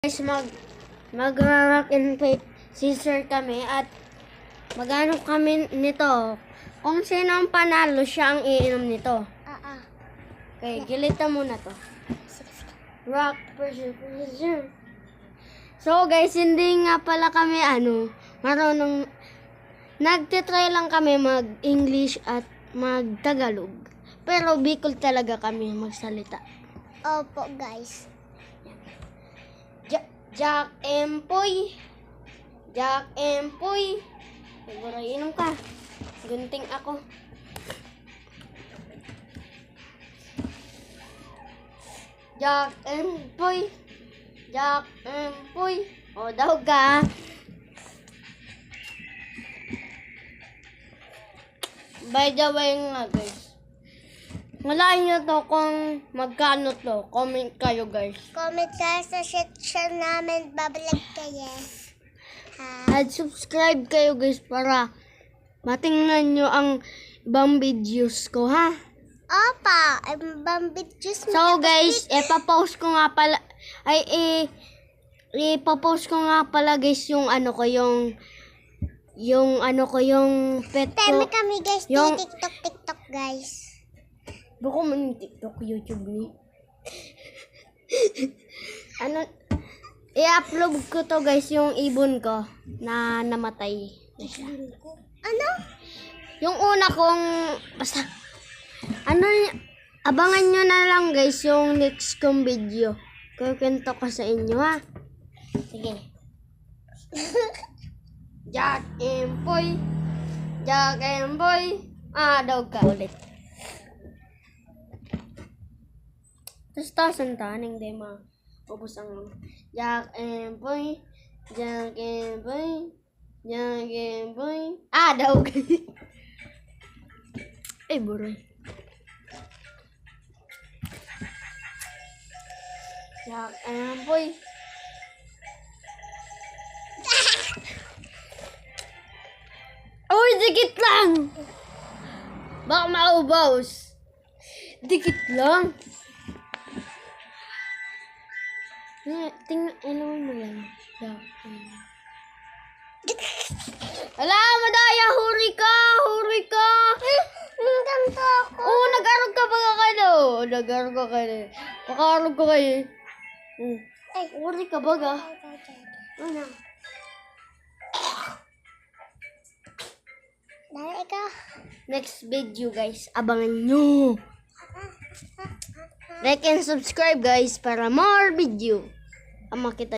Guys, mag-rock and paper scissors kami at magano kami nito. Kung sino ang panalo, siya ang iinom nito. Okay, gilitan muna to. Rock, paper, scissors. So guys, hindi nga pala kami marunong. Nagtitry lang kami mag-English at mag-Tagalog. Pero Bicol talaga kami magsalita. Opo, guys. Jack Empoy. Jack Empoy. Siguro inom ka. Gunting ako. Jack Empoy. Jack Empoy. O daw ka. By the way nga guys. Walaan nyo to kung magkano to. Comment kayo guys. Comment tayo sa section namin. Babalag kayo. At subscribe kayo guys para matingnan nyo ang ibang videos ko ha. Opa, ibang videos mo. So guys, ipapost ko nga pala ipapost ko nga pala guys yung yung pet ko. Temi kami guys, yung TikTok guys. Buko man yung TikTok, YouTube ni. I-upload ko to guys yung ibon ko na namatay na siya. Ano? Yung una kong basta abangan nyo na lang guys yung next kong video. Kukwento ko sa inyo ha. Sige. Jack Empoy. Jack Empoy. Daw ka ulit. Tapos tasan taning di maubos ang Jack Empoy. Jack Empoy. Jack Empoy. Daw ka. Buray. Jack Empoy. Uy, dikit lang! Baka maubos. Dikit lang. Tingnan mo lang. Ala, madaya! Huri ka! Huri ka! Ganito ako. Oo, nag-arog ka ba kayo? Nag-arog ka kayo. Maka-arog ka kayo. Ay, huri ka ba ga? Ano? Dahil ikaw. Next video guys, abangan nyo. Like and subscribe guys para more video ang makita.